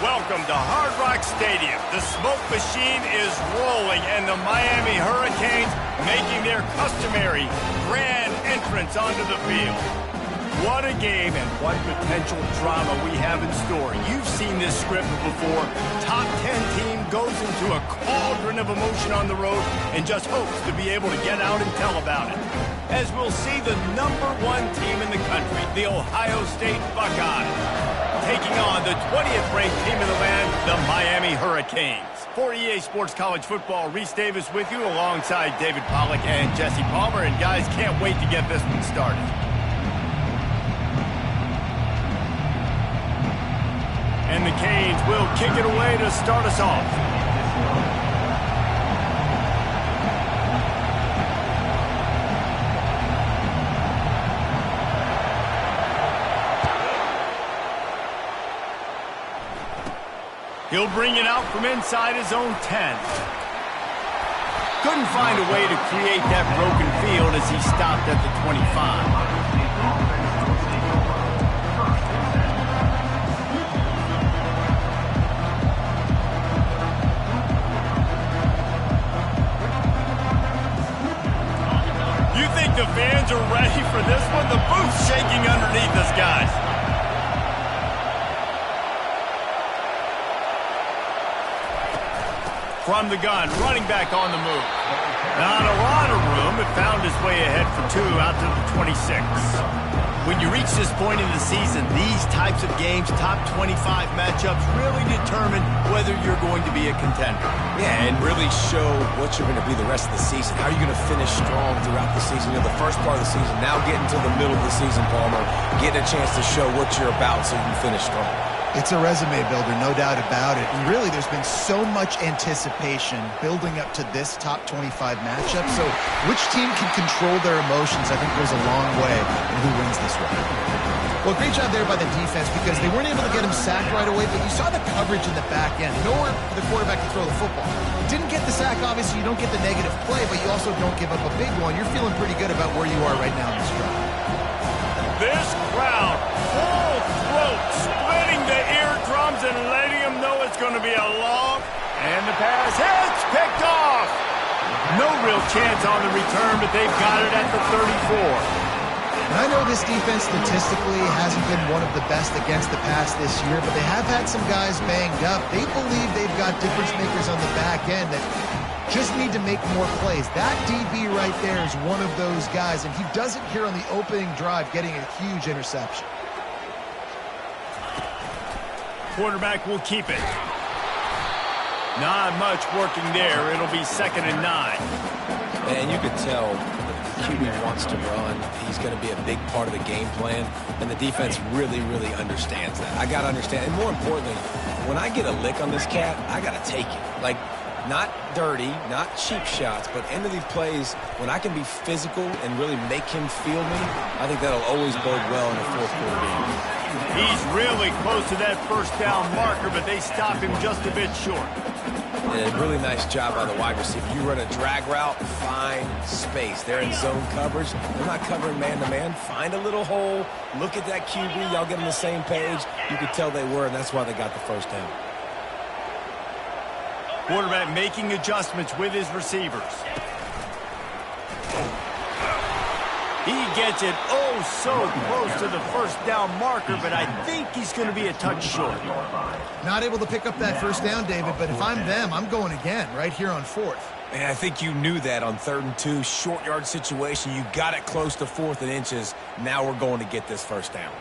welcome to Hard Rock Stadium. The smoke machine is rolling, and the Miami Hurricanes making their customary grand entrance onto the field. What a game and what potential drama we have in store. You've seen this script before. Top 10 team goes into a cauldron of emotion on the road and just hopes to be able to get out and tell about it. As we'll see the #1 team in the country, the Ohio State Buckeyes, taking on the 20th ranked team in the land, the Miami Hurricanes. For EA Sports College Football, Reese Davis with you alongside David Pollack and Jesse Palmer. And guys, can't wait to get this one started. And the Canes will kick it away to start us off. He'll bring it out from inside his own 10. Couldn't find a way to create that broken field as he stopped at the 25. You think the fans are ready for this one? The booth's shaking underneath us, guys. From the gun, running back on the move. Not a lot of room, but found his way ahead for 2 out to the 26. When you reach this point in the season, these types of games, top 25 matchups, really determine whether you're going to be a contender. Yeah, and really show what you're going to be the rest of the season. How are you going to finish strong throughout the season? You know, the first part of the season, now getting to the middle of the season, Palmer, getting a chance to show what you're about so you can finish strong. It's a resume builder, no doubt about it. And really, there's been so much anticipation building up to this top 25 matchup. So which team can control their emotions, I think, goes a long way in who wins this one. Well, great job there by the defense because they weren't able to get him sacked right away, but you saw the coverage in the back end. Nowhere for the quarterback to throw the football. Didn't get the sack, obviously. You don't get the negative play, but you also don't give up a big one. You're feeling pretty good about where you are right now in this drive. This crowd, full throat, splitting the eardrums and letting them know it's going to be a long, and the pass hits, picked off. No real chance on the return, but they've got it at the 34. And I know this defense statistically hasn't been one of the best against the pass this year, but they have had some guys banged up. They believe they've got difference makers on the back end that just need to make more plays. That DB right there is one of those guys, and he does it here on the opening drive, getting a huge interception. Quarterback will keep it. Not much working there. It'll be 2nd and 9. And you could tell the QB wants to run. He's going to be a big part of the game plan, and the defense really, really understands that. I got to understand, and more importantly, when I get a lick on this cat, I got to take it. Like, not dirty, not cheap shots, but end of these plays, when I can be physical and really make him feel me, I think that'll always bode well in the fourth quarter game. He's really close to that first down marker, but they stop him just a bit short. And a really nice job by the wide receiver. You run a drag route, find space. They're in zone coverage. They're not covering man-to-man. Find a little hole. Look at that QB. Y'all get on the same page. You could tell they were, and that's why they got the first down. Quarterback making adjustments with his receivers. He gets it so close to the first down marker, but I think he's going to be a touch short. Not able to pick up that first down, David, but if I'm them, I'm going again right here on 4th. And I think you knew that on 3rd and 2, short yard situation. You got it close to 4th and inches. Now we're going to get this first down.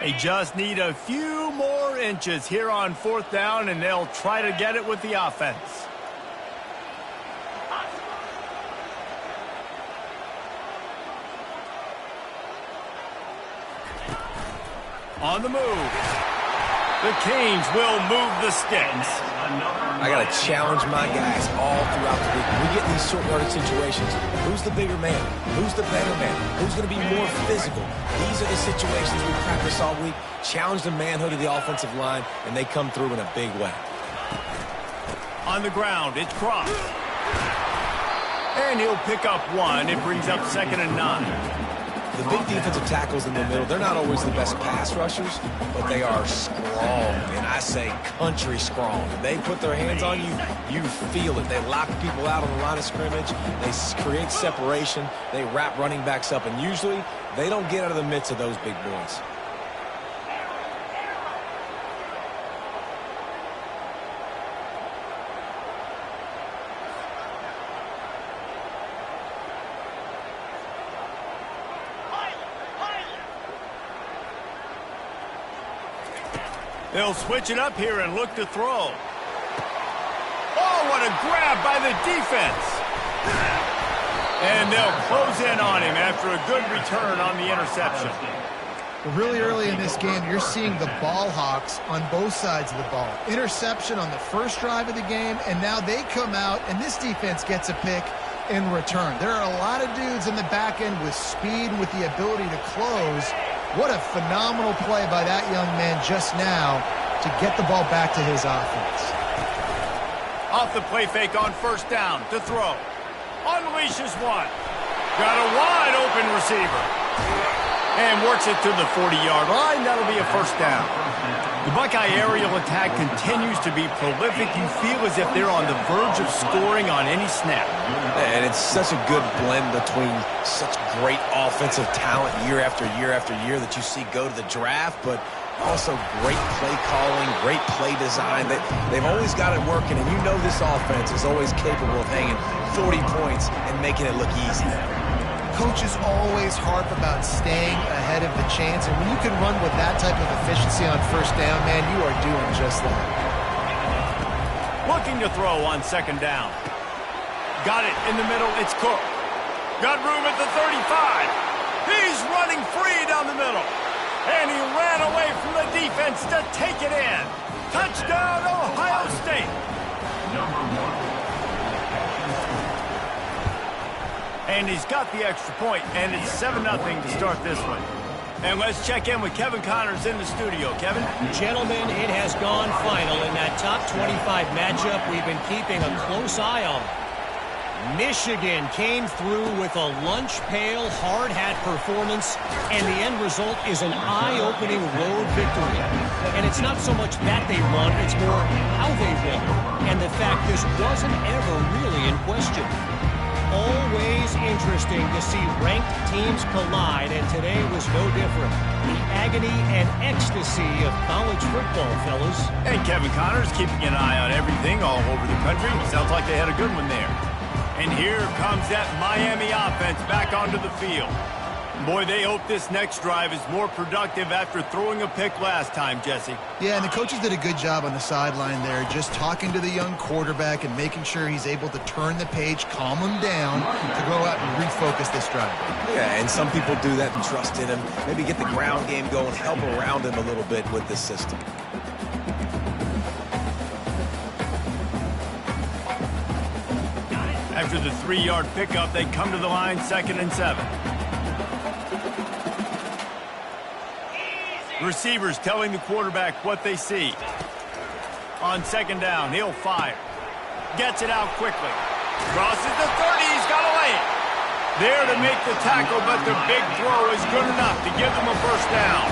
They just need a few more inches here on 4th down, and they'll try to get it with the offense. On the move. The Canes will move the sticks. I got to challenge my guys all throughout the week. We get in these short-yarded situations. Who's the bigger man? Who's the better man? Who's going to be more physical? These are the situations we practice all week. Challenge the manhood of the offensive line, and they come through in a big way. On the ground, it's Cross. And he'll pick up one. It brings up 2nd and 9. The big defensive tackles in the middle, they're not always the best pass rushers, but they are strong, and I say country strong. If they put their hands on you, you feel it. They lock people out on the line of scrimmage. They create separation. They wrap running backs up, and usually they don't get out of the midst of those big boys. They'll switch it up here and look to throw. Oh, what a grab by the defense. And they'll close in on him after a good return on the interception. Really early in this game, you're seeing the ball hawks on both sides of the ball. Interception on the first drive of the game, and now they come out, and this defense gets a pick in return. There are a lot of dudes in the back end with speed and with the ability to close. What a phenomenal play by that young man just now to get the ball back to his offense. Off the play fake on first down to throw. Unleashes one. Got a wide open receiver. And works it to the 40-yard line. That'll be a first down. The Buckeye aerial attack continues to be prolific. You feel as if they're on the verge of scoring on any snap. And it's such a good blend between such great offensive talent year after year after year that you see go to the draft, but also great play calling, great play design. They've always got it working, and you know this offense is always capable of hanging 40 points and making it look easy. Coaches always harp about staying ahead of the chains, and when you can run with that type of efficiency on first down, man, you are doing just that. Looking to throw on second down. Got it in the middle. It's Cook. Got room at the 35. He's running free down the middle. And he ran away from the defense to take it in. Touchdown, Ohio State. And he's got the extra point, and it's 7-0 to start this one. And let's check in with Kevin Connors in the studio. Kevin? Gentlemen, it has gone final in that top 25 matchup we've been keeping a close eye on. Michigan came through with a lunch pail, hard hat performance, and the end result is an eye-opening road victory. And it's not so much that they won, it's more how they won, and the fact this wasn't ever really in question. Always interesting to see ranked teams collide, and today was no different. The agony and ecstasy of college football, fellas. And Kevin Connors keeping an eye on everything all over the country. Sounds like they had a good one there. And here comes that Miami offense back onto the field. Boy, they hope this next drive is more productive after throwing a pick last time, Jesse. Yeah, and the coaches did a good job on the sideline there, just talking to the young quarterback and making sure he's able to turn the page, calm him down, to go out and refocus this drive. Yeah, and some people do that and trust in him. Maybe get the ground game going, help around him a little bit with this system. After the 3-yard pickup, they come to the line 2nd and 7. Receivers telling the quarterback what they see. On second down, he'll fire. Gets it out quickly. Crosses the 30, he's got to lay it. There to make the tackle, but the big throw is good enough to give them a first down.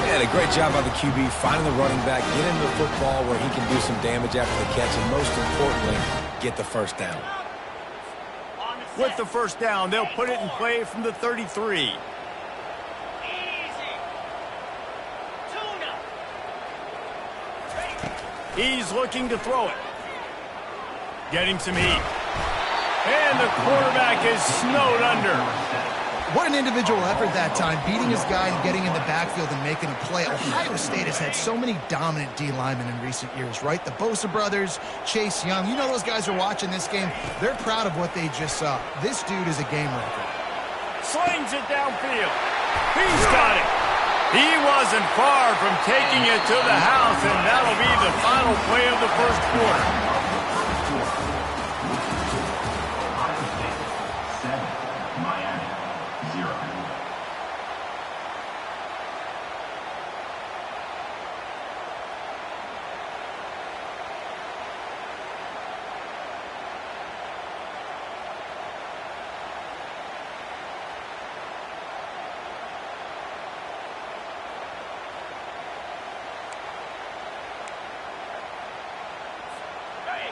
Yeah, a great job by the QB, finding the running back, get him the football where he can do some damage after the catch, and most importantly, get the first down. With the first down, they'll put it in play from the 33. He's looking to throw it. Getting some heat. And the quarterback is snowed under. What an individual effort that time, beating his guy and getting in the backfield and making a play. Ohio State has had so many dominant D linemen in recent years, right? The Bosa brothers, Chase Young. You know those guys are watching this game. They're proud of what they just saw. This dude is a game wrecker. Slings it downfield. He's got it. He wasn't far from taking it to the house, and that'll be the final play of the first quarter.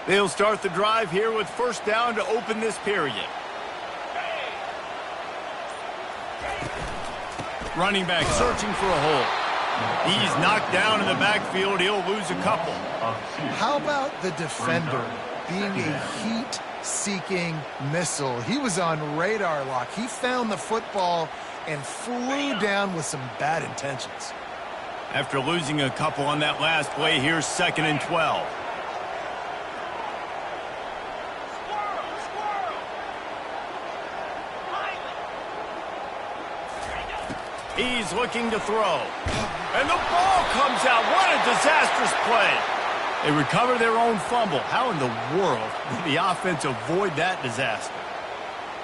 They'll start the drive here with first down to open this period. Running back searching for a hole. He's knocked down in the backfield. He'll lose a couple. How about the defender being a heat-seeking missile? He was on radar lock. He found the football and flew down with some bad intentions. After losing a couple on that last play, here's 2nd and 12. He's looking to throw. And the ball comes out. What a disastrous play. They recover their own fumble. How in the world did the offense avoid that disaster?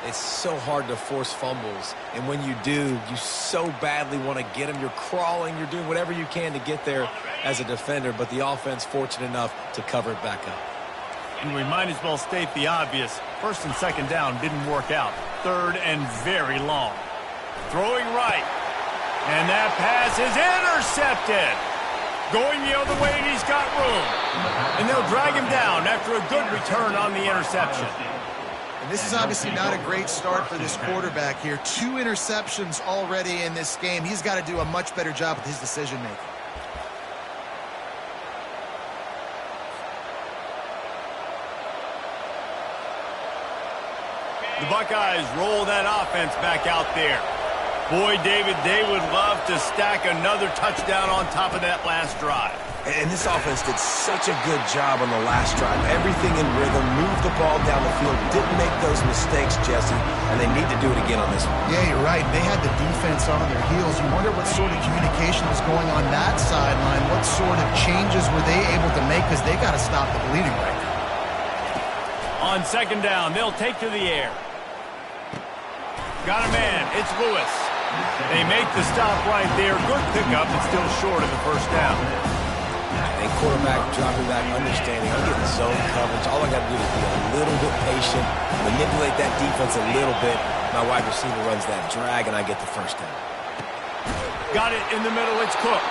It's so hard to force fumbles, and when you do, you so badly want to get them. You're crawling, you're doing whatever you can to get there as a defender, but the offense fortunate enough to cover it back up. And we might as well state the obvious. 1st and 2nd down didn't work out. 3rd and very long. Throwing right. And that pass is intercepted. Going the other way, and he's got room. And they'll drag him down after a good return on the interception. And this is obviously not a great start for this quarterback here. 2 interceptions already in this game. He's got to do a much better job with his decision-making. The Buckeyes roll that offense back out there. Boy, David, they would love to stack another touchdown on top of that last drive. And this offense did such a good job on the last drive. Everything in rhythm, moved the ball down the field, didn't make those mistakes, Jesse, and they need to do it again on this one. Yeah, you're right. They had the defense on their heels. You wonder what sort of communication was going on that sideline. What sort of changes were they able to make, because they got to stop the bleeding right now. On 2nd down, they'll take to the air. Got a man. It's Lewis. They make the stop right there. Good pickup, but still short of the first down. And quarterback dropping back, understanding I'm getting zone coverage. All I got to do is be a little bit patient, manipulate that defense a little bit. My wide receiver runs that drag, and I get the first down. Got it in the middle. It's Cook.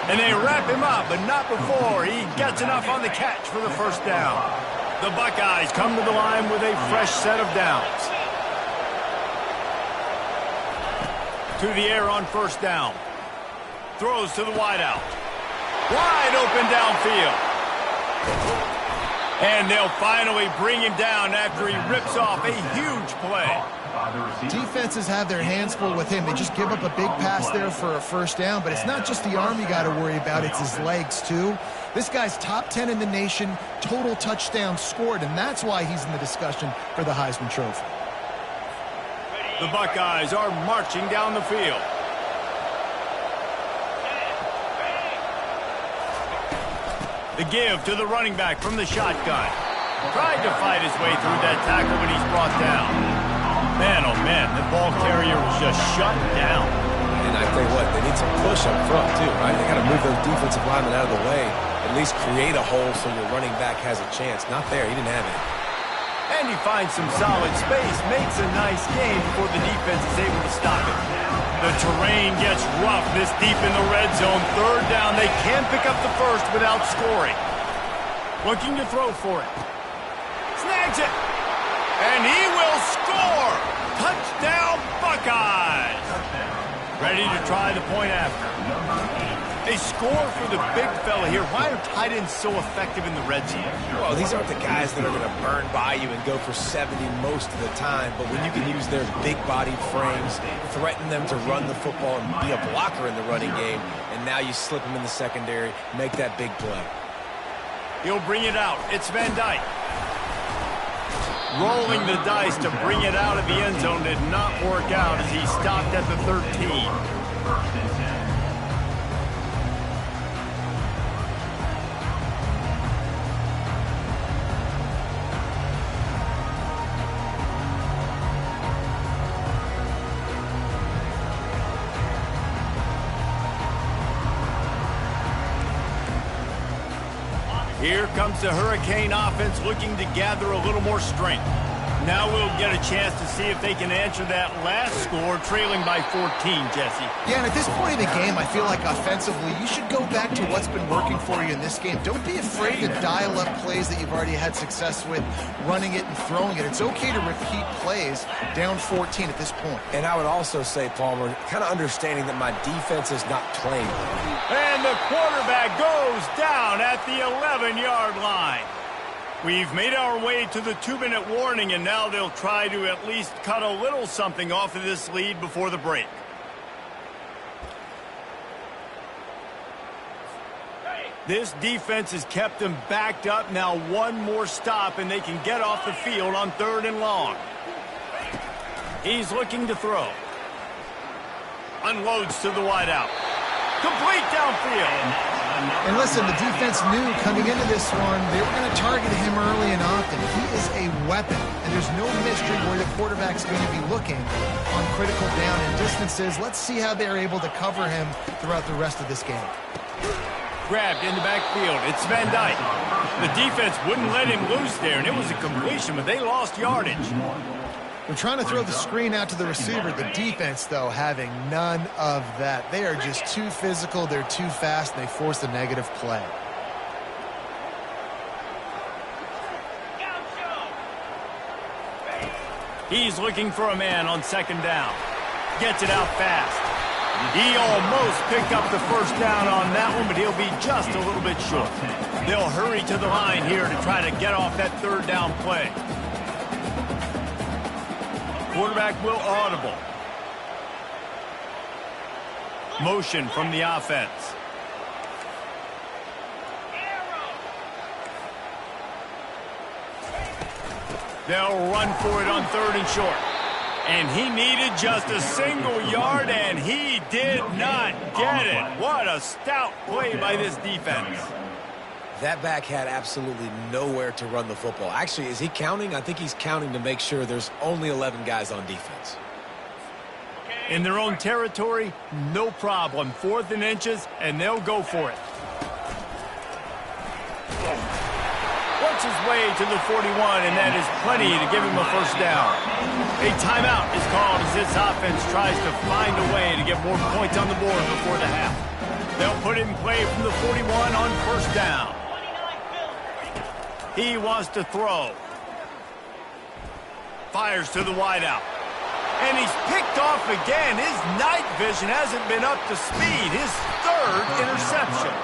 And they wrap him up, but not before he gets enough on the catch for the first down. The Buckeyes come to the line with a fresh set of downs. To the air on first down. Throws to the wideout. Wide open downfield. And they'll finally bring him down after he rips off a huge play. Defenses have their hands full with him. They just give up a big pass there for a first down, but it's not just the arm you got to worry about, it's his legs too. This guy's top 10 in the nation, total touchdowns scored, and that's why he's in the discussion for the Heisman Trophy. The Buckeyes are marching down the field. The give to the running back from the shotgun. Tried to fight his way through that tackle, but he's brought down. Man, oh man, the ball carrier was just shut down. And I tell you what, they need some push up front too, right? They got to move those defensive linemen out of the way. At least create a hole so your running back has a chance. Not there. He didn't have it. And he finds some solid space, makes a nice game before the defense is able to stop it. The terrain gets rough this deep in the red zone. 3rd down, they can pick up the first without scoring. Looking to throw for it. Snags it. And he will score. Touchdown, Buckeyes. Ready to try the point after. They score for the big fella here. Why are tight ends so effective in the red zone? Well, these aren't the guys that are going to burn by you and go for 70 most of the time, but when you can use their big-bodied frames, threaten them to run the football and be a blocker in the running game, and now you slip them in the secondary, make that big play. He'll bring it out. It's Van Dyke. Rolling the dice to bring it out of the end zone did not work out as he stopped at the 13. Here comes the Hurricane offense looking to gather a little more strength. Now we'll get a chance to see if they can answer that last score, trailing by 14, Jesse. Yeah, and at this point in the game, I feel like offensively, you should go back to what's been working for you in this game. Don't be afraid to dial up plays that you've already had success with, running it and throwing it. It's okay to repeat plays down 14 at this point. And I would also say, Palmer, kind of understanding that my defense is not playing. And the quarterback goes down at the 11-yard line. We've made our way to the 2-minute warning, and now they'll try to at least cut a little something off of this lead before the break. This defense has kept them backed up. Now one more stop, and they can get off the field on 3rd and long. He's looking to throw. Unloads to the wideout. Complete downfield. And listen, the defense knew coming into this one, they were going to target him early and often. He is a weapon, and there's no mystery where the quarterback's going to be looking on critical down and distances. Let's see how they're able to cover him throughout the rest of this game. Grabbed in the backfield. It's Van Dyke. The defense wouldn't let him loose there, and it was a completion, but they lost yardage. They're trying to throw the screen out to the receiver. The defense, though, having none of that. They are just too physical, they're too fast, and they force a negative play. He's looking for a man on 2nd down. Gets it out fast. He almost picked up the 1st down on that one, but he'll be just a little bit short. They'll hurry to the line here to try to get off that 3rd down play. Quarterback will audible. Motion from the offense. They'll run for it on 3rd and short. And he needed just a single yard, and he did not get it. What a stout play by this defense. That back had absolutely nowhere to run the football. Actually, is he counting? I think he's counting to make sure there's only 11 guys on defense. In their own territory, no problem. 4th and inches, and they'll go for it. Works his way to the 41, and that is plenty to give him a 1st down. A timeout is called as this offense tries to find a way to get more points on the board before the half. They'll put it in play from the 41 on 1st down. He wants to throw. Fires to the wideout. And he's picked off again. His night vision hasn't been up to speed. His 3rd interception.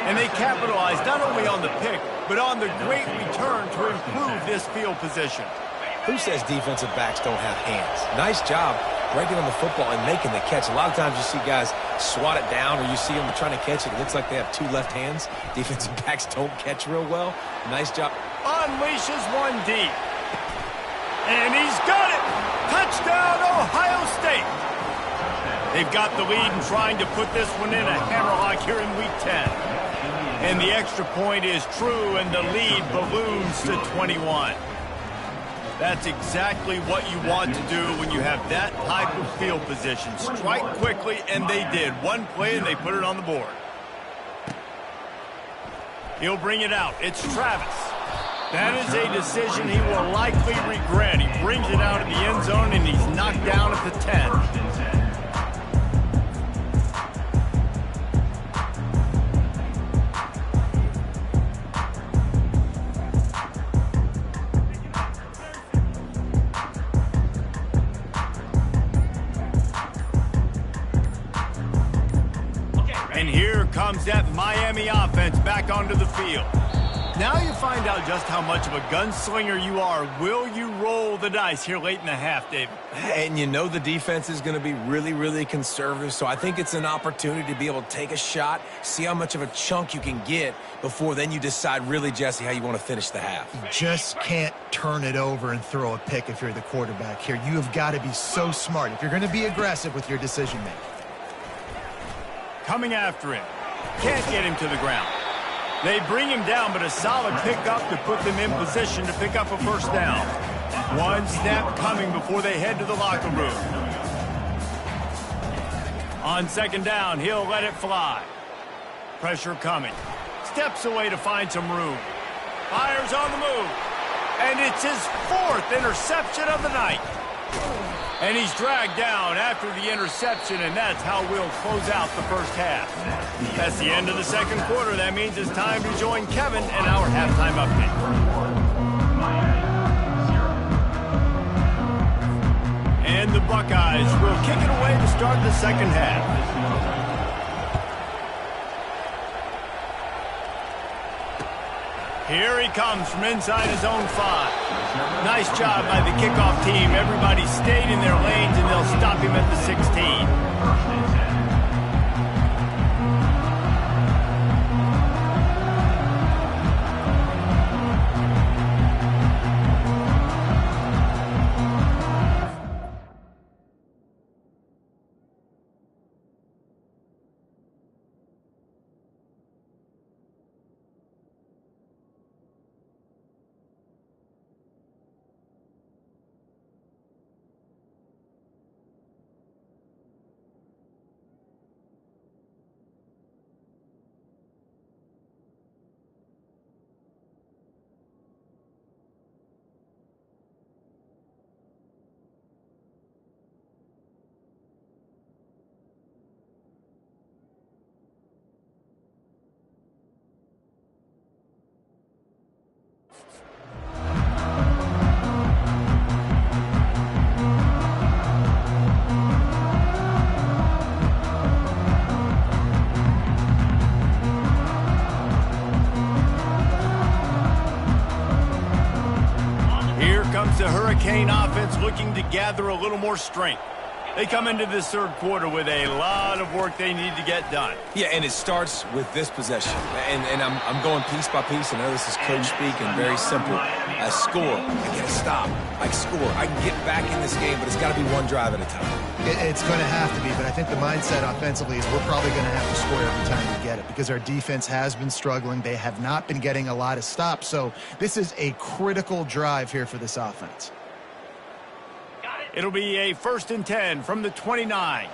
And they capitalized not only on the pick, but on the great return to improve this field position. Who says defensive backs don't have hands? Nice job breaking on the football and making the catch. A lot of times you see guys swat it down, or you see them trying to catch it. It looks like they have 2 left hands. Defensive backs don't catch real well. Nice job. Unleashes one deep. And he's got it. Touchdown, Ohio State. They've got the lead and trying to put this one in a hammerlock here in Week 10. And the extra point is true, and the lead balloons to 21. That's exactly what you want to do when you have that type of field position. Strike quickly, and they did. One play, and they put it on the board. He'll bring it out. It's Travis. That is a decision he will likely regret. He brings it out of the end zone, and he's knocked down at the 10. And here comes that Miami offense back onto the field. Now you find out just how much of a gunslinger you are. Will you roll the dice here late in the half, David? And you know the defense is going to be really, really conservative, so I think it's an opportunity to be able to take a shot, see how much of a chunk you can get before then you decide really, Jesse, how you want to finish the half. You just can't turn it over and throw a pick if you're the quarterback here. You have got to be so smart if you're going to be aggressive with your decision-making. Coming after him. Can't get him to the ground. They bring him down, but a solid pickup to put them in position to pick up a 1st down. One snap coming before they head to the locker room. On 2nd down, he'll let it fly. Pressure coming. Steps away to find some room. Fires on the move. And it's his 4th interception of the night. And he's dragged down after the interception, and that's how we'll close out the first half. That's the end of the second quarter. That means it's time to join Kevin and our halftime update. And the Buckeyes will kick it away to start the second half. Here he comes from inside his own 5. Nice job by the kickoff team. Everybody stayed in their lanes, and they'll stop him at the 16. The Hurricane offense looking to gather a little more strength. They come into this third quarter with a lot of work they need to get done. Yeah, and it starts with this possession. And I'm going piece by piece. I know this is coach speak and very simple. I score. I get a stop. I score. I can get back in this game, but it's got to be one drive at a time. It's going to have to be, but I think the mindset offensively is we're probably going to have to score every time we get it because our defense has been struggling. They have not been getting a lot of stops. So this is a critical drive here for this offense. It'll be a 1st and 10 from the 29.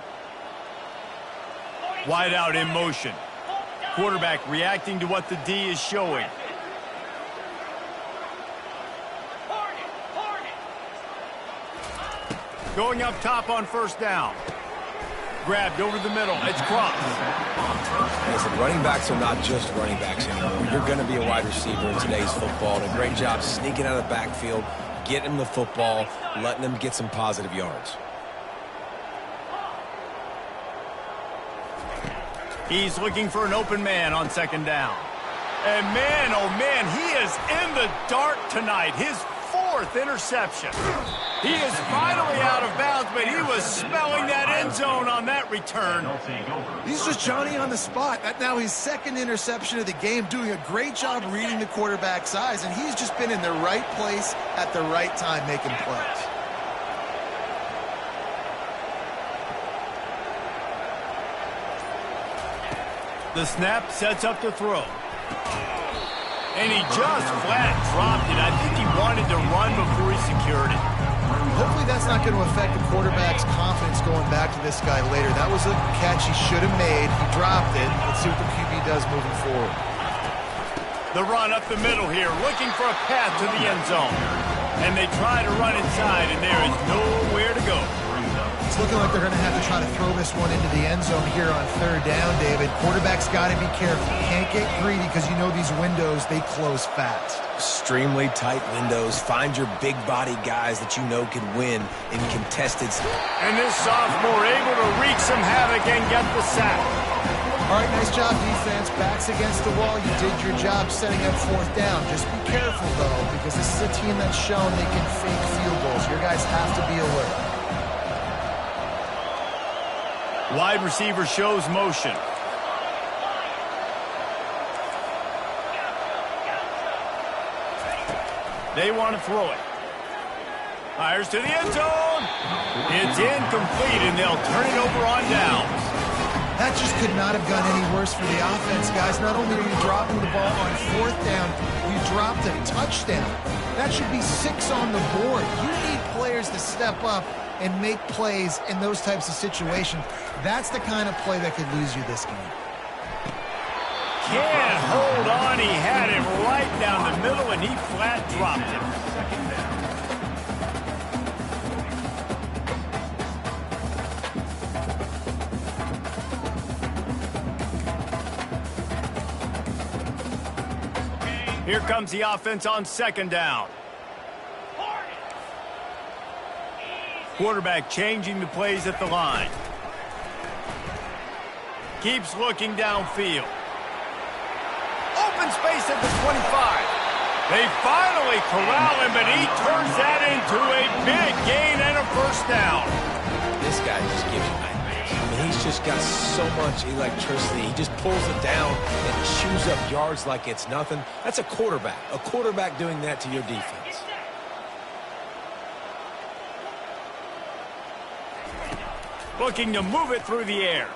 Wide out in motion. Quarterback reacting to what the D is showing. Going up top on 1st down. Grabbed over the middle. It's crossed. Listen, running backs are not just running backs anymore. You're going to be a wide receiver in today's football. And a great job sneaking out of the backfield, getting them the football, letting them get some positive yards. He's looking for an open man on 2nd down. And man, oh man, he is in the dark tonight. His 4th interception. He is finally out of bounds, but he was smelling that end zone on that return. He's just Johnny on the spot. That now his 2nd interception of the game, doing a great job reading the quarterback's eyes, and he's just been in the right place at the right time making plays. The snap sets up to throw. And he just flat dropped it. I think he wanted to run before he secured it. Hopefully that's not going to affect the quarterback's confidence going back to this guy later. That was a catch he should have made. He dropped it. Let's see what the QB does moving forward. The run up the middle here, looking for a path to the end zone. And they try to run inside, and there is nowhere to go. It's looking like they're going to have to try to throw this one into the end zone here on 3rd down, David. Quarterback's got to be careful. Can't get greedy because you know these windows, they close fast. Extremely tight windows. Find your big body guys that you know can win in contested. And this sophomore able to wreak some havoc and get the sack. All right, nice job, defense. Backs against the wall. You did your job setting up 4th down. Just be careful, though, because this is a team that's shown they can fake field goals. Your guys have to be alert. Wide receiver shows motion. They want to throw it. Fires to the end zone. It's incomplete, and they'll turn it over on downs. That just could not have gone any worse for the offense, guys. Not only are you dropping the ball on 4th down, you dropped a touchdown. That should be 6 on the board. You need players to step up and make plays in those types of situations. That's the kind of play that could lose you this game. Can't hold on. He had it right down the middle, and he flat dropped it. Second down. Here comes the offense on second down. Quarterback changing the plays at the line. Keeps looking downfield. Open space at the 25. They finally corral him, but he turns that into a big gain and a first down. This guy just gives you nightmares. I mean, he's just got so much electricity. He just pulls it down and chews up yards like it's nothing. That's a quarterback. A quarterback doing that to your defense. Looking to move it through the air.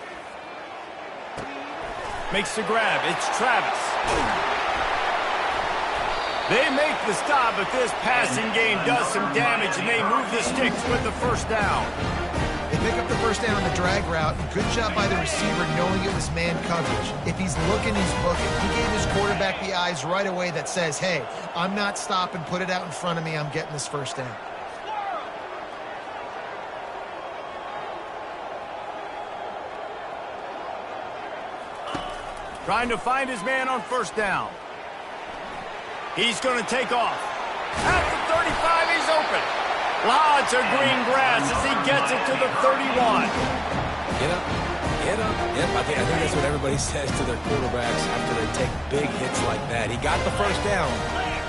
Makes the grab. It's Travis. They make the stop, but this passing game does some damage, and they move the sticks with the first down. They pick up the first down on the drag route. Good job by the receiver knowing it was man coverage. If he's looking, he's booking. He gave his quarterback the eyes right away that says, hey, I'm not stopping. Put it out in front of me. I'm getting this first down. Trying to find his man on first down. He's going to take off. At the 35, he's open. Lots of green grass as he gets it to the 31. Get up. Get up. Yep, I think that's what everybody says to their quarterbacks after they take big hits like that. He got the first down,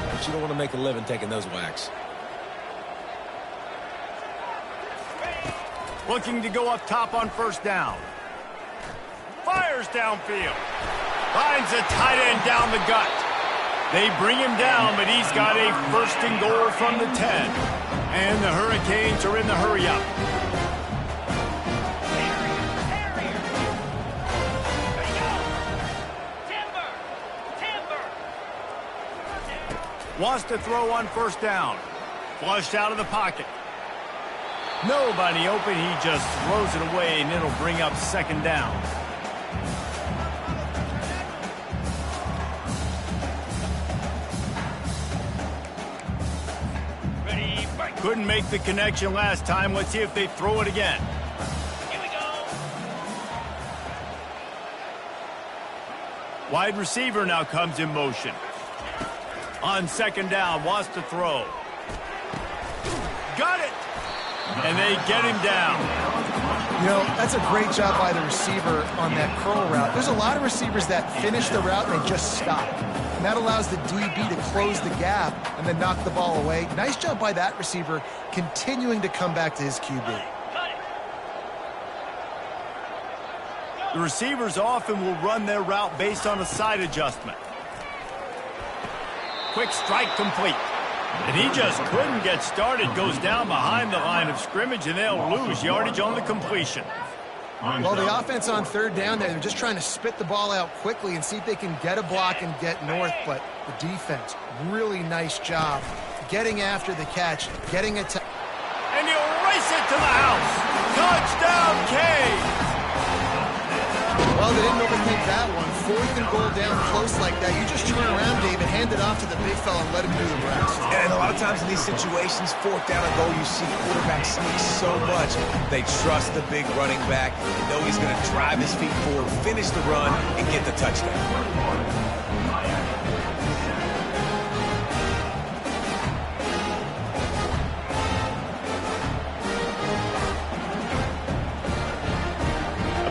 but you don't want to make a living taking those whacks. Looking to go up top on first down. Fires downfield. Finds a tight end down the gut. They bring him down, but he's got a first and goal from the 10. And the Hurricanes are in the hurry-up. Wants to throw on first down. Flushed out of the pocket. Nobody open. He just throws it away, and it'll bring up second down. Couldn't make the connection last time. Let's see if they throw it again. Here we go. Wide receiver now comes in motion. On second down, wants to throw. Got it! And they get him down. You know, that's a great job by the receiver on that curl route. There's a lot of receivers that finish the route and they just stop. And that allows the DB to close the gap and then knock the ball away. Nice job by that receiver continuing to come back to his QB. The receivers often will run their route based on a side adjustment. Quick strike complete. And he just couldn't get started. Goes down behind the line of scrimmage, and they'll lose yardage on the completion. Well, the offense on third down there, they're just trying to spit the ball out quickly and see if they can get a block and get north. But the defense, really nice job getting after the catch, getting it to... And he'll race it to the house. Touchdown, Canes! Well, they didn't overthink that one. Fourth and goal down close like that. You just turn around, David, hand it off to the big fella and let him do the rest. And a lot of times in these situations, fourth down and goal, you see quarterbacks sneak so much. They trust the big running back. They know he's going to drive his feet forward, finish the run, and get the touchdown.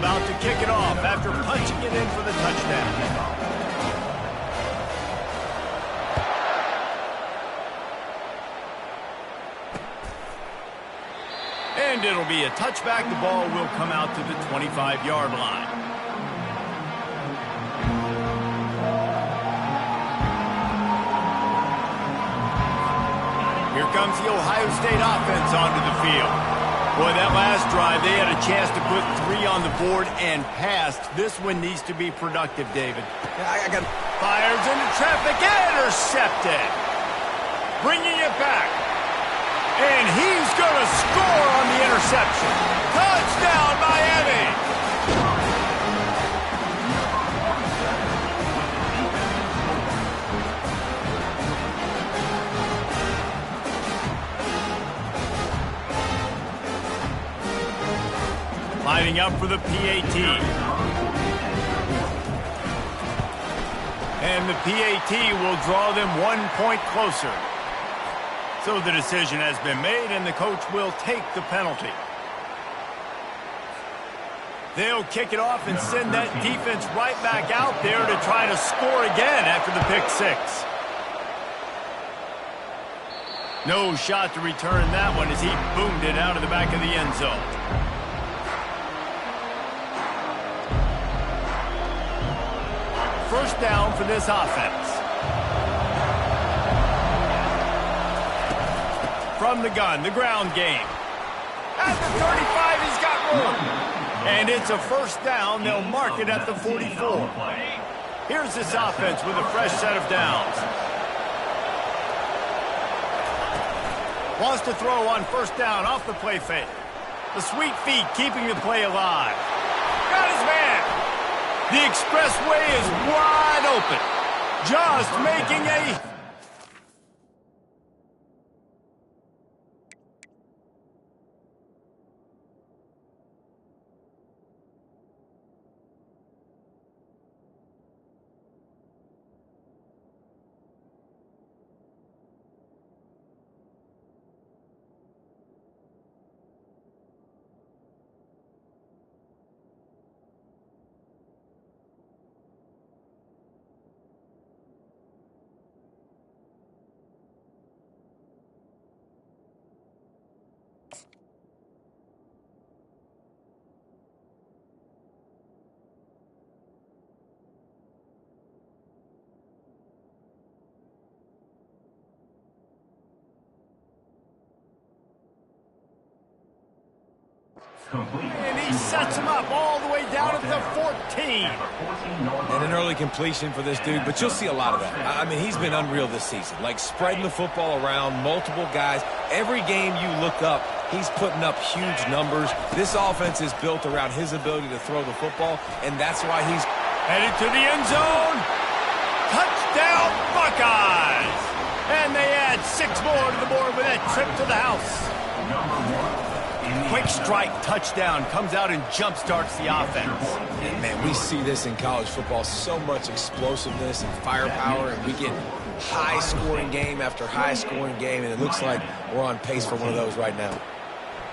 About to kick it off after punching it in for the touchdown. And it'll be a touchback. The ball will come out to the 25-yard line. Here comes the Ohio State offense onto the field. Boy, that last drive, they had a chance to put 3 on the board and passed. This one needs to be productive, David. Yeah, Fires into traffic, intercepted. Bringing it back. And he's going to score on the interception. Touchdown, Miami! lining up for the PAT. And the PAT will draw them 1 point closer. So the decision has been made, and the coach will take the penalty. They'll kick it off and send that defense right back out there to try to score again after the pick six. No shot to return that one as he boomed it out of the back of the end zone. First down for this offense. From the gun, the ground game. At the 35, he's got room. And it's a first down. They'll mark it at the 44. Here's this offense with a fresh set of downs. Wants to throw on first down off the play fake. The sweet feet keeping the play alive. Got his man. The expressway is wide open. Just making a... And he sets him up all the way down at the 14. And an early completion for this dude, but you'll see a lot of that. I mean, he's been unreal this season. Like spreading the football around, multiple guys. Every game you look up, he's putting up huge numbers. This offense is built around his ability to throw the football, and that's why he's headed to the end zone. Touchdown, Buckeyes! And they add 6 more to the board with that trip to the house. Quick strike touchdown comes out and jump-starts the offense. And man, we see this in college football, so much explosiveness and firepower, and we get high-scoring game after high-scoring game, and it looks like we're on pace for one of those right now.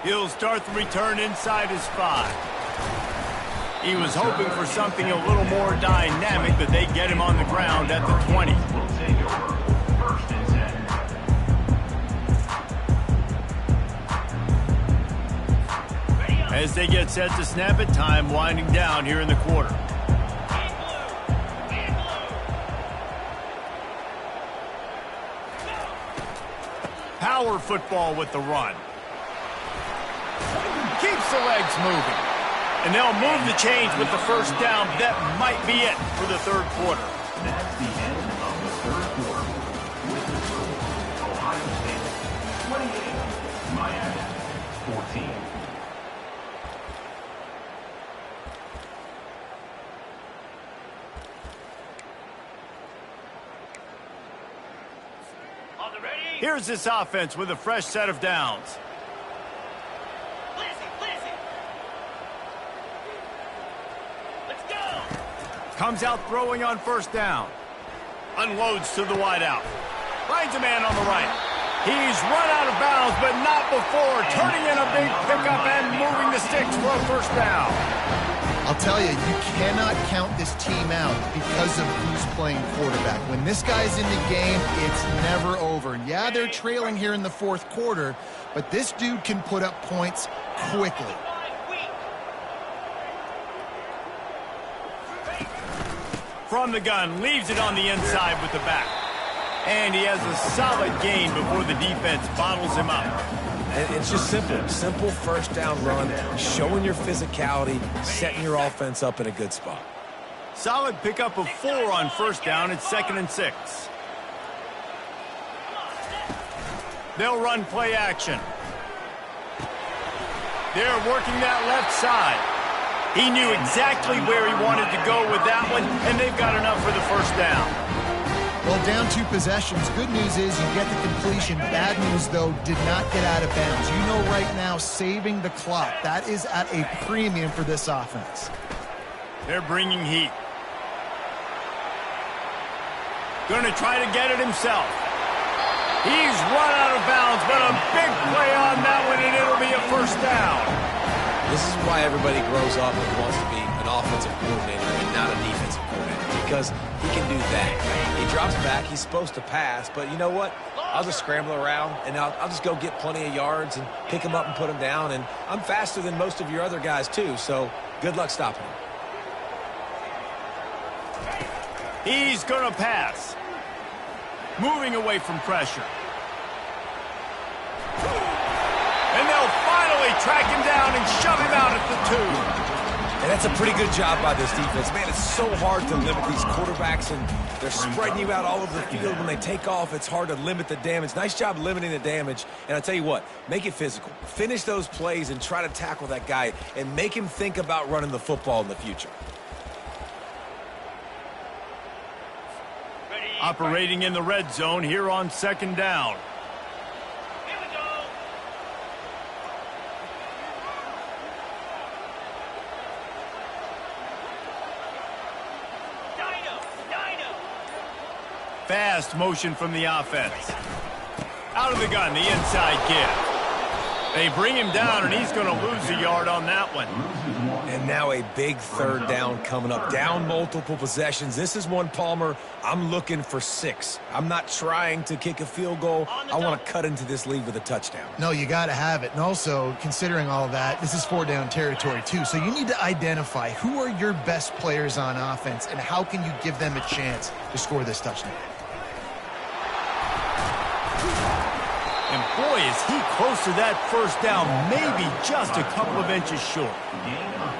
He'll start the return inside his 5. He was hoping for something a little more dynamic, but they get him on the ground at the 20. As they get set to snap it, time winding down here in the quarter. Power football with the run. Keeps the legs moving. And they'll move the chains with the first down. That might be it for the third quarter. That's the end of the third quarter. With the score, Ohio State 28, Miami 14. Here's this offense with a fresh set of downs. Let's go. Comes out throwing on first down. Unloads to the wideout. Finds a man on the right. He's run out of bounds, but not before turning in a big pickup and moving the sticks for a first down. I'll tell you, you cannot count this team out because of who's playing quarterback. When this guy's in the game, it's never over. Yeah, they're trailing here in the fourth quarter, but this dude can put up points quickly. From the gun, leaves it on the inside with the back. And he has a solid gain before the defense bottles him up. And it's just simple first down run, showing your physicality, setting your offense up in a good spot. Solid pickup of 4 on first down. It's 2nd and 6. They'll run play action. They're working that left side. He knew exactly where he wanted to go with that one, and they've got enough for the first down. Well, down 2 possessions. Good news is you get the completion. Bad news, though, did not get out of bounds. You know right now, saving the clock, that is at a premium for this offense. They're bringing heat. Going to try to get it himself. He's run out of bounds, but a big play on that one, and it'll be a first down. This is why everybody grows up and wants to be an offensive coordinator and not a defensive coordinator, because he can do that. He drops back. He's supposed to pass, but you know what? I'll just scramble around, and I'll just go get plenty of yards and pick him up and put him down, and I'm faster than most of your other guys, too, so good luck stopping him. He's going to pass. Moving away from pressure. And they'll finally track him down and shove him out at the 2. And that's a pretty good job by this defense. Man, it's so hard to limit these quarterbacks, and they're spreading you out all over the field. When they take off, it's hard to limit the damage. Nice job limiting the damage. And I'll tell you what, make it physical. Finish those plays and try to tackle that guy and make him think about running the football in the future. Operating in the red zone here on 2nd down. Here we go. Dino. Fast motion from the offense. Out of the gun, the inside give. They bring him down, and he's going to lose a yard on that one. And now a big 3rd down coming up. Down multiple possessions. This is one, Palmer, I'm looking for 6. I'm not trying to kick a field goal. I want to cut into this lead with a touchdown. No, you got to have it. And also, considering all of that, this is 4-down territory, too. So you need to identify who are your best players on offense and how can you give them a chance to score this touchdown. And boy, is he close to that first down, maybe just a couple of inches short.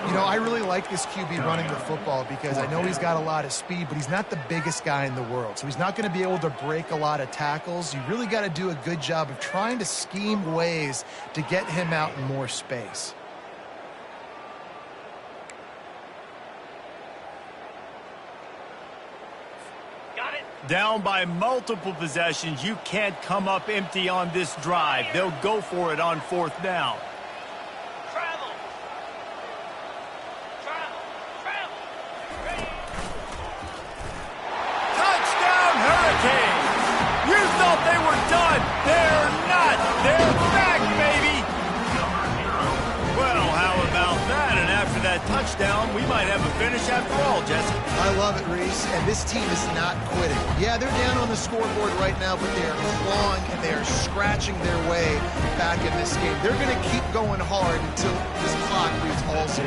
You know, I really like this QB running the football because I know he's got a lot of speed, but he's not the biggest guy in the world. So he's not going to be able to break a lot of tackles. You really got to do a good job of trying to scheme ways to get him out in more space. Down by multiple possessions, you can't come up empty on this drive. They'll go for it on 4th down. Travel. Touchdown, Hurricanes! You thought they were done. They're not. They're back, baby. Well, how about that? And after that touchdown, we might have a finish after all, Jesse. I love it, Reese, and this team is not quitting. Yeah, they're down on the scoreboard right now, but they are clawing and they are scratching their way back in this game. They're going to keep going hard until this clock reads all 0.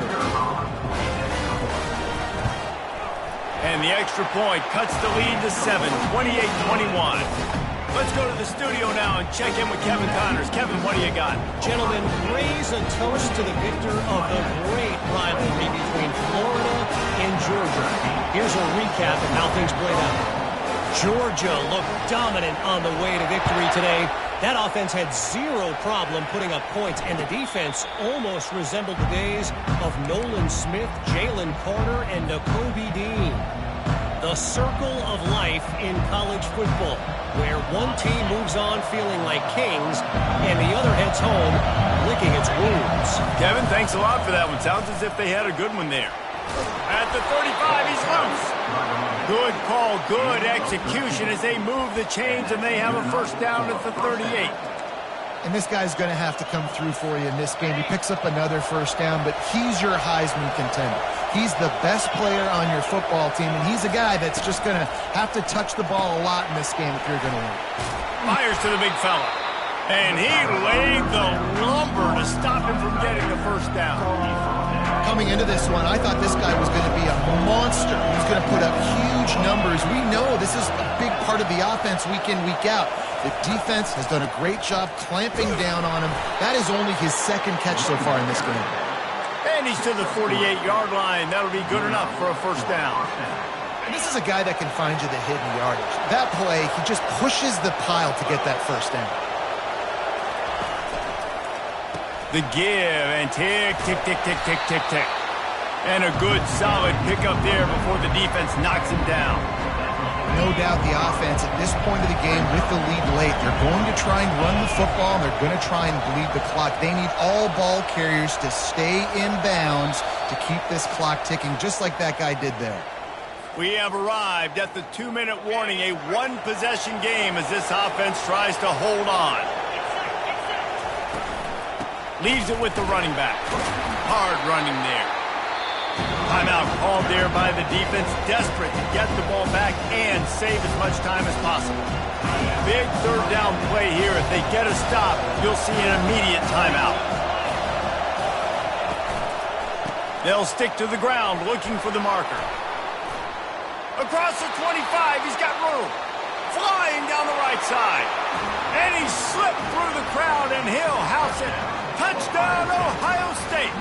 And the extra point cuts the lead to 7, 28-21. Let's go to the studio now and check in with Kevin Connors. Kevin, what do you got? Gentlemen, raise a toast to the victor of the great rivalry between Florida and Georgia. Here's a recap of how things played out. Georgia looked dominant on the way to victory today. That offense had 0 problem putting up points, and the defense almost resembled the days of Nolan Smith, Jalen Carter, and Nakobe Dean. The circle of life in college football, where one team moves on feeling like kings and the other heads home licking its wounds. Kevin, thanks a lot for that one. Sounds as if they had a good one there. At the 35, he's loose. Good call, good execution as they move the chains and they have a first down at the 38. And this guy's going to have to come through for you in this game. He picks up another first down, but he's your Heisman contender. He's the best player on your football team, and he's a guy that's just going to have to touch the ball a lot in this game if you're going to win. Fires to the big fella. And he laid the lumber to stop him from getting the first down. Coming into this one, I thought this guy was going to be a monster. He was going to put up huge numbers. We know this is a big part of the offense week in, week out. The defense has done a great job clamping down on him. That is only his 2nd catch so far in this game. And he's to the 48-yard line. That'll be good enough for a first down. And this is a guy that can find you the hidden yardage. That play, he just pushes the pile to get that first down. The give, and tick, tick, tick, tick, tick, tick, tick. And a good, solid pickup there before the defense knocks him down. No doubt the offense at this point of the game with the lead late, they're going to try and run the football, and they're going to try and bleed the clock. They need all ball carriers to stay in bounds to keep this clock ticking, just like that guy did there. We have arrived at the 2-minute warning, a one-possession game as this offense tries to hold on. Leaves it with the running back. Hard running there. Timeout called there by the defense, desperate to get the ball back and save as much time as possible. Big third down play here. If they get a stop, you'll see an immediate timeout. They'll stick to the ground looking for the marker. Across the 25, he's got room. Flying down the right side. And he slipped through the crowd, and he'll house it. Touchdown, Ohio State.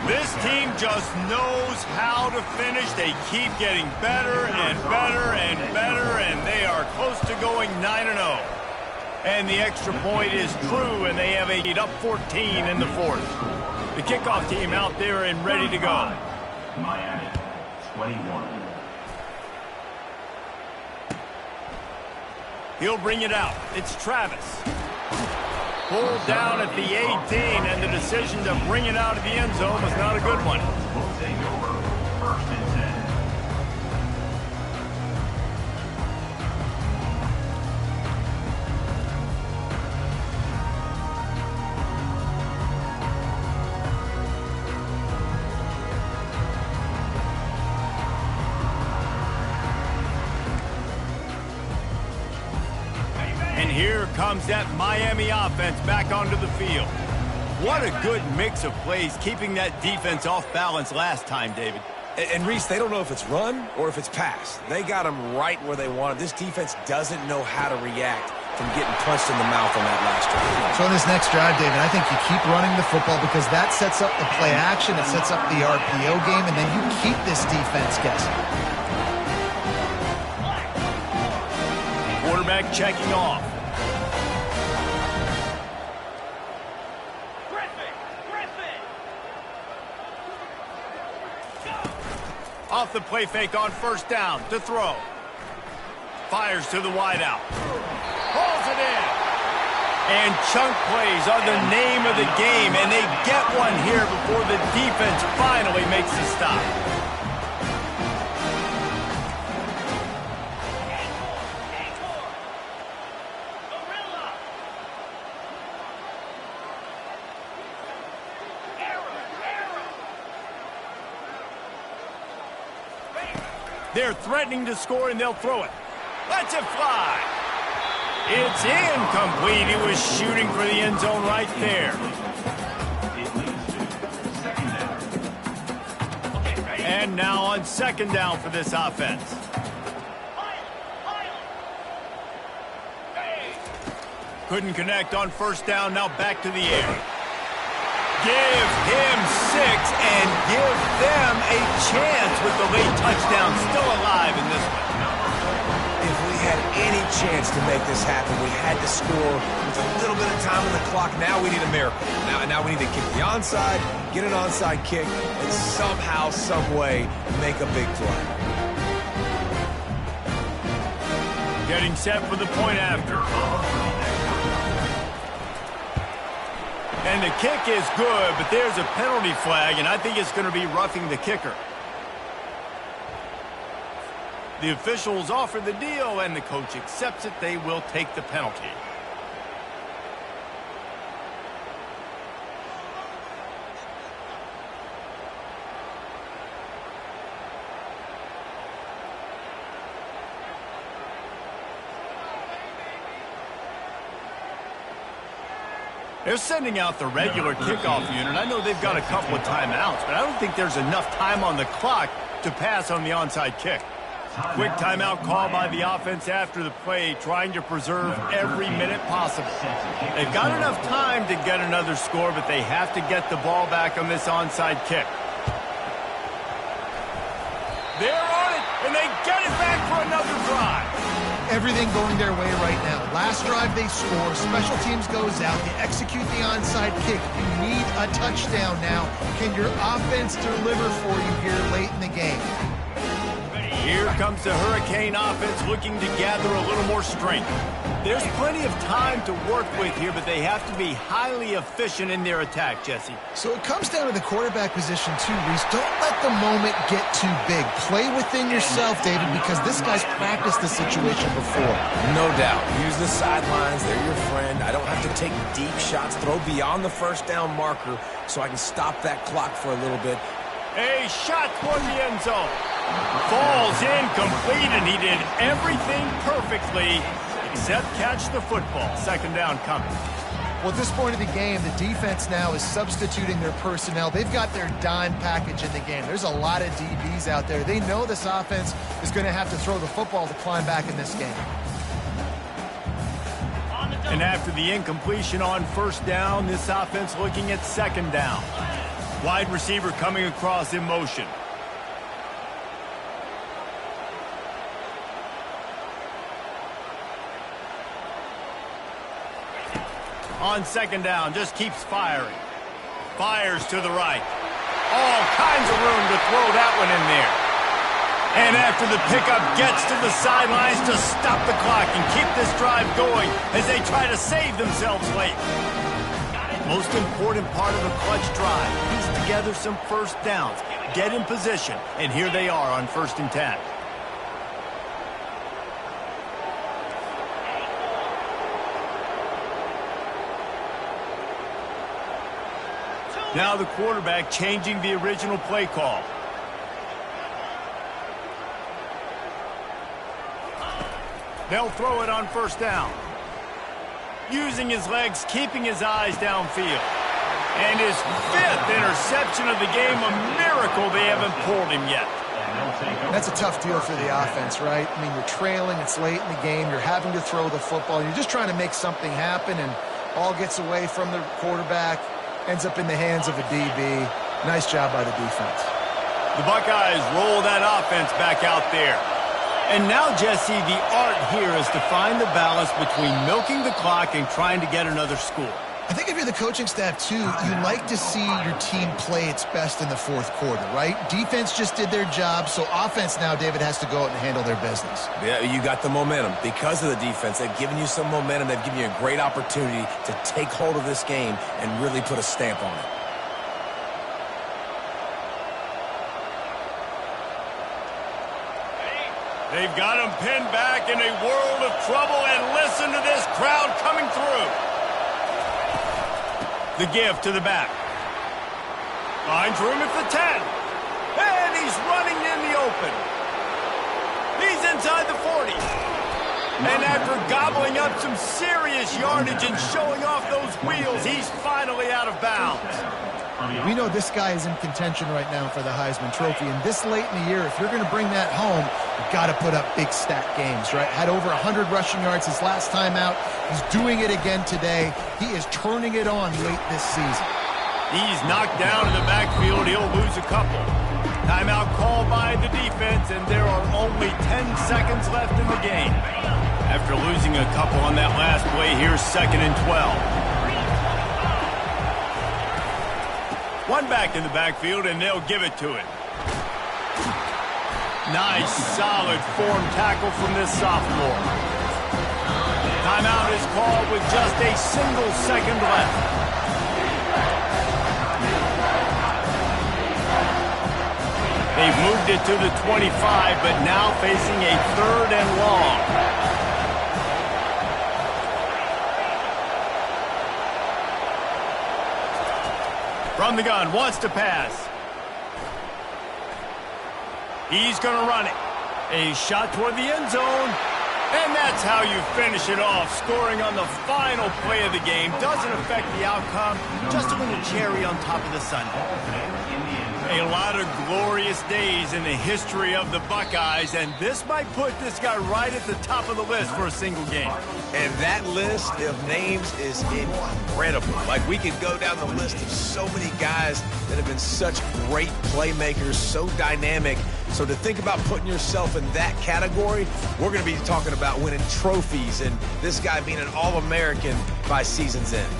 This team just knows how to finish. They keep getting better and better and better, and they are close to going 9-0. And the extra point is true, and they have a lead up 14 in the fourth. The kickoff team out there and ready to go. Miami, 21. He'll bring it out. It's Travis. Pulled down at the 18, and the decision to bring it out of the end zone was not a good one. Will take over. 1st and 10. And here comes that Miami offense back onto the field. What a good mix of plays, keeping that defense off balance last time, David. And Reese, they don't know if it's run or if it's pass. They got them right where they want it. This defense doesn't know how to react from getting punched in the mouth on that last drive. So in this next drive, David, I think you keep running the football because that sets up the play action, it sets up the RPO game, and then you keep this defense guessing. Quarterback checking off. Off the play fake on 1st down to throw. Fires to the wideout. Pulls it in. And chunk plays are the name of the game, and they get one here before the defense finally makes the stop. They're threatening to score, and they'll throw it. Lets it fly. It's incomplete. He was shooting for the end zone right there. And now on 2nd down for this offense. Couldn't connect on 1st down. Now back to the air. Give him 6 and give them a chance with the late touchdown still alive in this one. If we had any chance to make this happen, we had to score with a little bit of time on the clock. Now we need a miracle. Now we need to kick the onside, get an onside kick, and somehow, some way, make a big play. Getting set for the point after. And the kick is good, but there's a penalty flag, and I think it's going to be roughing the kicker. The officials offer the deal, and the coach accepts it. They will take the penalty. They're sending out the regular kickoff unit. I know they've got a couple of timeouts, but I don't think there's enough time on the clock to pass on the onside kick. Quick timeout call by the offense after the play, trying to preserve every minute possible. They've got enough time to get another score, but they have to get the ball back on this onside kick. They're on it, and they get it back for another drive. Everything going their way right now. Last drive they score, special teams goes out, they execute the onside kick. You need a touchdown now. Can your offense deliver for you here late in the game? Here comes the Hurricane offense looking to gather a little more strength. There's plenty of time to work with here, but they have to be highly efficient in their attack, Jesse. So it comes down to the quarterback position too, Reese. Don't let the moment get too big. Play within yourself, David, because this guy's practiced the situation before. No doubt. Use the sidelines. They're your friend. I don't have to take deep shots. Throw beyond the first down marker so I can stop that clock for a little bit. A shot toward the end zone. Falls incomplete, and he did everything perfectly except catch the football. Second down coming. Well, at this point of the game, the defense now is substituting their personnel. They've got their dime package in the game. There's a lot of DBs out there. They know this offense is going to have to throw the football to climb back in this game. And after the incompletion on first down, this offense looking at second down. Wide receiver coming across in motion. On second down, just keeps firing. Fires to the right. All kinds of room to throw that one in there. And after the pickup, gets to the sidelines to stop the clock and keep this drive going as they try to save themselves late. Most important part of a clutch drive, piece together some first downs, get in position, and here they are on 1st and 10. Now the quarterback changing the original play call. They'll throw it on first down. Using his legs, keeping his eyes downfield. And his 5th interception of the game, a miracle they haven't pulled him yet. That's a tough deal for the offense, right? I mean, you're trailing, it's late in the game, you're having to throw the football, you're just trying to make something happen, and all gets away from the quarterback, ends up in the hands of a DB. Nice job by the defense. The Buckeyes roll that offense back out there. And now, Jesse, the art here is to find the balance between milking the clock and trying to get another score. I think if you're the coaching staff, too, you like to see your team play its best in the 4th quarter, right? Defense just did their job, so offense now, David, has to go out and handle their business. Yeah, you got the momentum. Because of the defense, they've given you some momentum. They've given you a great opportunity to take hold of this game and really put a stamp on it. They've got him pinned back in a world of trouble, and listen to this crowd coming through. The give to the back. Finds room at the 10. And he's running in the open. He's inside the 40. And after gobbling up some serious yardage and showing off those wheels, he's finally out of bounds. We know this guy is in contention right now for the Heisman Trophy, and this late in the year, if you're going to bring that home, you've got to put up big stat games, right? Had over 100 rushing yards his last time out. He's doing it again today. He is turning it on late this season. He's knocked down in the backfield. He'll lose a couple. Timeout called by the defense, and there are only 10 seconds left in the game. After losing a couple on that last play, here's 2nd and 12. One back in the backfield, and they'll give it to him. Nice, solid form tackle from this sophomore. Timeout is called with just a single second left. They've moved it to the 25, but now facing a 3rd and long. From the gun, wants to pass. He's going to run it. A shot toward the end zone. And that's how you finish it off. Scoring on the final play of the game doesn't affect the outcome. Just a little cherry on top of the sundae. A lot of glorious days in the history of the Buckeyes, and this might put this guy right at the top of the list for a single game. And that list of names is incredible. Like, we could go down the list of so many guys that have been such great playmakers, so dynamic. So to think about putting yourself in that category, we're going to be talking about winning trophies and this guy being an All-American by season's end.